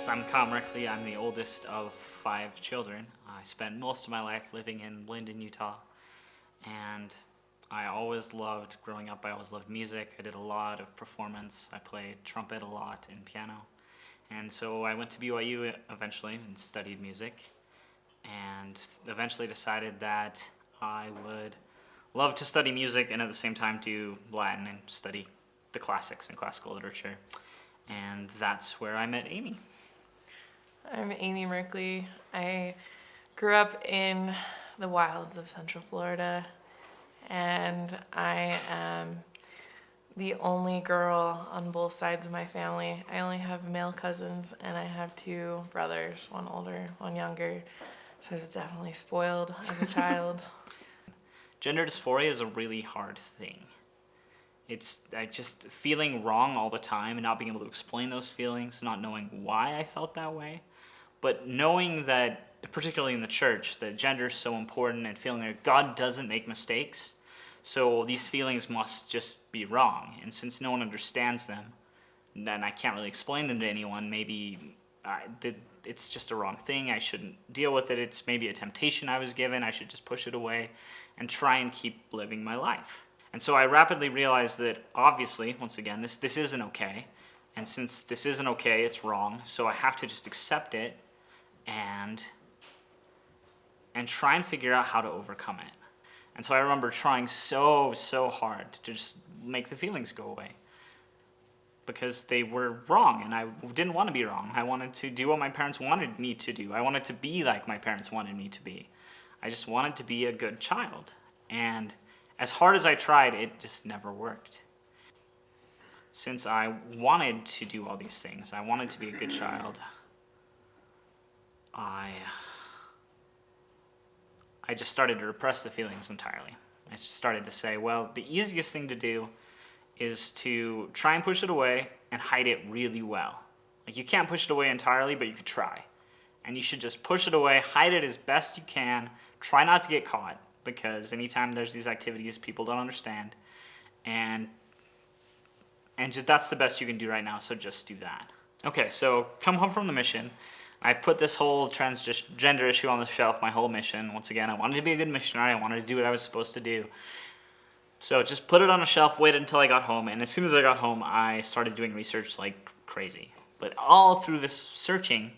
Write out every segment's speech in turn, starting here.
Yes, I'm Kyle Merkley. I'm the oldest of 5 children. I spent most of my life living in Linden, Utah, and growing up, I always loved music. I did a lot of performance. I played trumpet a lot and piano. And so I went to BYU eventually and studied music, and eventually decided that I would love to study music and at the same time do Latin and study the classics and classical literature. And that's where I met Amy. I'm Amy Merkley. I grew up in the wilds of Central Florida, and I am the only girl on both sides of my family. I only have male cousins, and I have 2 brothers, one older, one younger. So I was definitely spoiled as a child. Gender dysphoria is a really hard thing. It's just feeling wrong all the time and not being able to explain those feelings, not knowing why I felt that way, but knowing that, particularly in the church, that gender is so important and feeling that God doesn't make mistakes, so these feelings must just be wrong. And since no one understands them, and I can't really explain them to anyone, maybe it's just a wrong thing. I shouldn't deal with it. It's maybe a temptation I was given. I should just push it away and try and keep living my life. And so I rapidly realized that, obviously, once again, this isn't okay. And since this isn't okay, it's wrong. So I have to just accept it and try and figure out how to overcome it. And so I remember trying so hard to just make the feelings go away, because they were wrong, and I didn't want to be wrong. I wanted to do what my parents wanted me to do. I wanted to be like my parents wanted me to be. I just wanted to be a good child. And as hard as I tried, it just never worked. Since I wanted to do all these things, I wanted to be a good child, I just started to repress the feelings entirely. I just started to say, well, the easiest thing to do is to try and push it away and hide it really well. Like, you can't push it away entirely, but you could try. And you should just push it away, hide it as best you can, try not to get caught, because anytime there's these activities, people don't understand. And just that's the best you can do right now, so just do that. Okay, so come home from the mission. I've put this whole transgender issue on the shelf, my whole mission. Once again, I wanted to be a good missionary. I wanted to do what I was supposed to do. So just put it on a shelf, waited until I got home, and as soon as I got home, I started doing research like crazy. But all through this searching,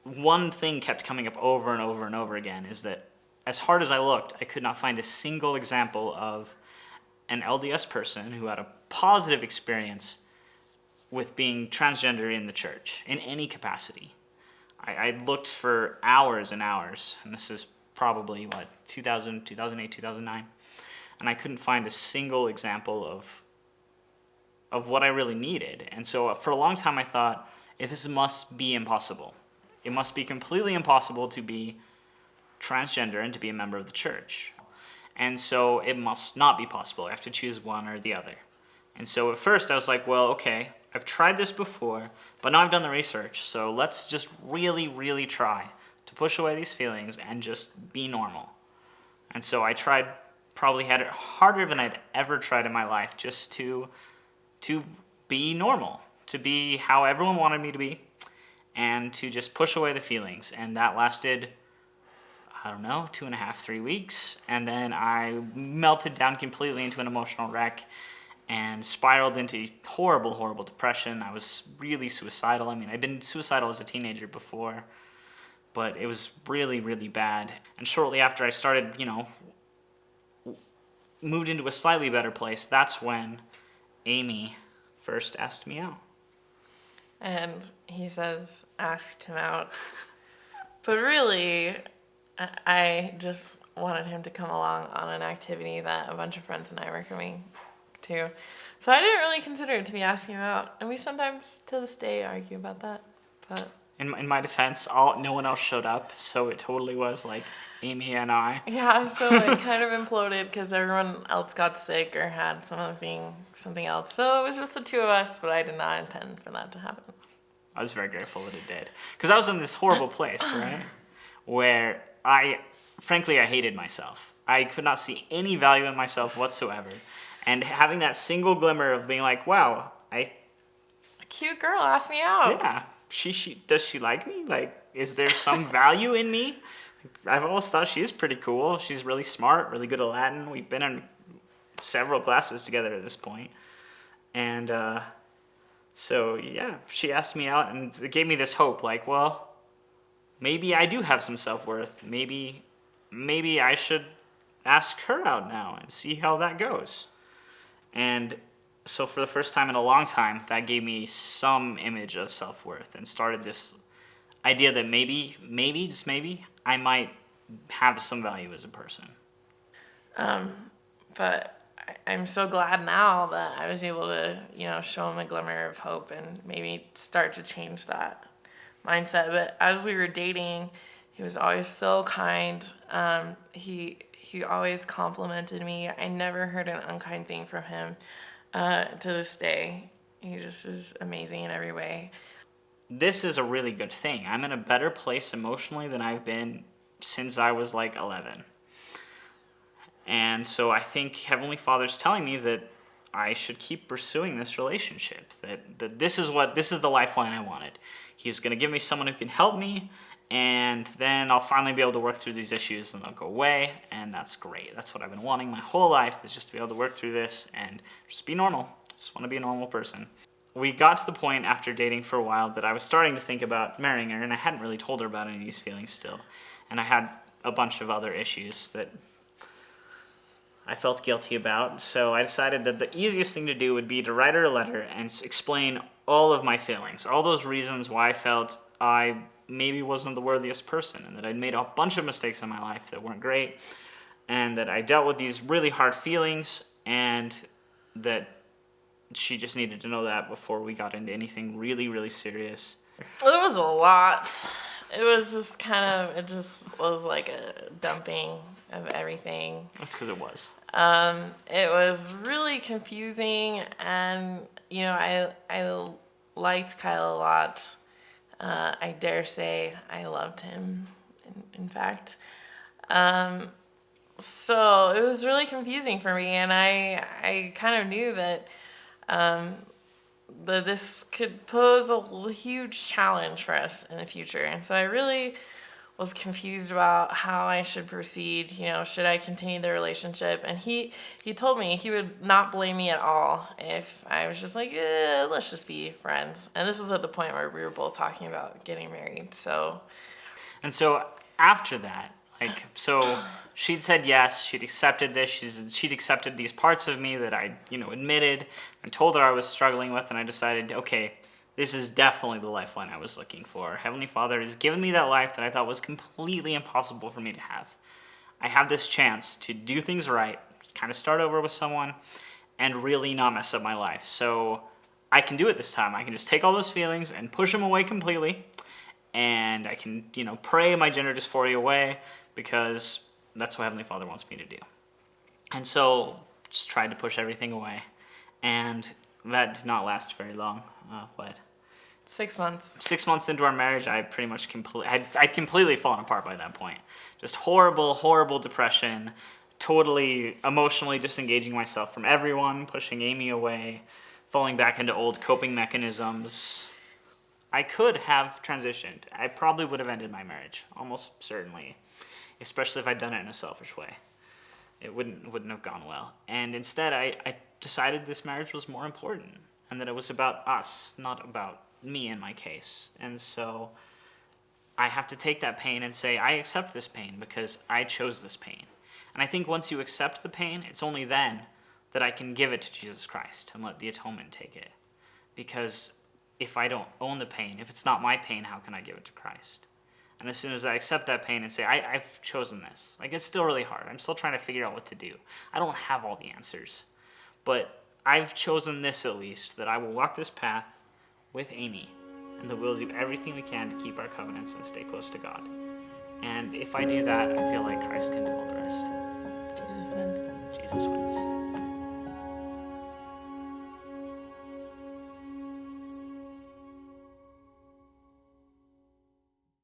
one thing kept coming up over and over and over again, is that as hard as I looked, I could not find a single example of an LDS person who had a positive experience with being transgender in the church, in any capacity. I looked for hours and hours, and this is probably, 2000, 2008, 2009, and I couldn't find a single example of what I really needed. And so for a long time I thought, if this must be impossible. It must be completely impossible to be transgender and to be a member of the church. And so it must not be possible. I have to choose one or the other. And so at first I was like, well, okay, I've tried this before, but now I've done the research, so let's just really try to push away these feelings and just be normal. And so I probably had it harder than I'd ever tried in my life, just to be normal, to be how everyone wanted me to be, and to just push away the feelings. And that lasted, 2.5, 3 weeks, and then I melted down completely into an emotional wreck and spiraled into horrible depression. I was really suicidal. I mean, I'd been suicidal as a teenager before, but it was really bad. And shortly after I started, moved into a slightly better place, that's when Amy first asked me out. And he says, asked him out. But really, I just wanted him to come along on an activity that a bunch of friends and I were coming to. So I didn't really consider it to be asking him out. And we sometimes, to this day, argue about that. But in my defense, no one else showed up, so it totally was like Amy and I. yeah, so it kind of imploded because everyone else got sick or had something else. So it was just the 2 of us, but I did not intend for that to happen. I was very grateful that it did. Because I was in this horrible place, right? Where I hated myself. I could not see any value in myself whatsoever. And having that single glimmer of being like, wow, A cute girl asked me out. yeah, does she like me? Like, is there some value in me? I've always thought she's pretty cool. She's really smart, really good at Latin. We've been in several classes together at this point. And so, yeah, she asked me out, and it gave me this hope, like, well, maybe I do have some self-worth. Maybe I should ask her out now and see how that goes. And so for the first time in a long time, that gave me some image of self-worth and started this idea that maybe, just maybe, I might have some value as a person. But I'm so glad now that I was able to, show him a glimmer of hope and maybe start to change that mindset. But as we were dating, he was always so kind. He always complimented me. I never heard an unkind thing from him. To this day, he just is amazing in every way. This is a really good thing. I'm in a better place emotionally than I've been since I was like 11. And so I think Heavenly Father's telling me that I should keep pursuing this relationship, that this is the lifeline I wanted. He's going to give me someone who can help me, and then I'll finally be able to work through these issues and they'll go away, and that's great. That's what I've been wanting my whole life, is just to be able to work through this and just be normal. Just want to be a normal person. We got to the point after dating for a while that I was starting to think about marrying her, and I hadn't really told her about any of these feelings still. And I had a bunch of other issues that I felt guilty about, so I decided that the easiest thing to do would be to write her a letter and explain all of my feelings, all those reasons why I felt I maybe wasn't the worthiest person, and that I'd made a bunch of mistakes in my life that weren't great, and that I dealt with these really hard feelings, and that she just needed to know that before we got into anything really, really serious. It was a lot. It was just it just was like a dumping of everything. That's because it was. It was really confusing, and I liked Kyle a lot. I dare say I loved him, in fact. So it was really confusing for me, and I kind of knew that that this could pose a huge challenge for us in the future. And so I really was confused about how I should proceed. Should I continue the relationship? And he told me he would not blame me at all if I was just like, let's just be friends. And this was at the point where we were both talking about getting married. So After that, she'd said yes, she'd accepted this, she'd accepted these parts of me that I, admitted and told her I was struggling with, and I decided, okay, this is definitely the lifeline I was looking for. Heavenly Father has given me that life that I thought was completely impossible for me to have. I have this chance to do things right, kind of start over with someone, and really not mess up my life. So I can do it this time. I can just take all those feelings and push them away completely, and I can, pray my gender dysphoria away, because that's what Heavenly Father wants me to do. And so just tried to push everything away, and that did not last very long. 6 months. 6 months into our marriage, I pretty much I'd completely fallen apart by that point. Just horrible depression, totally emotionally disengaging myself from everyone, pushing Amy away, falling back into old coping mechanisms. I could have transitioned. I probably would have ended my marriage, almost certainly, especially if I'd done it in a selfish way. It wouldn't have gone well. And instead, I decided this marriage was more important, and that it was about us, not about me in my case. And so I have to take that pain and say, I accept this pain because I chose this pain. And I think once you accept the pain, it's only then that I can give it to Jesus Christ and let the atonement take it. Because if I don't own the pain, if it's not my pain, how can I give it to Christ? And as soon as I accept that pain and say, I've chosen this, it's still really hard. I'm still trying to figure out what to do. I don't have all the answers. But I've chosen this, at least, that I will walk this path with Amy, and that we'll do everything we can to keep our covenants and stay close to God. And if I do that, I feel like Christ can do all the rest. Jesus wins. Jesus wins.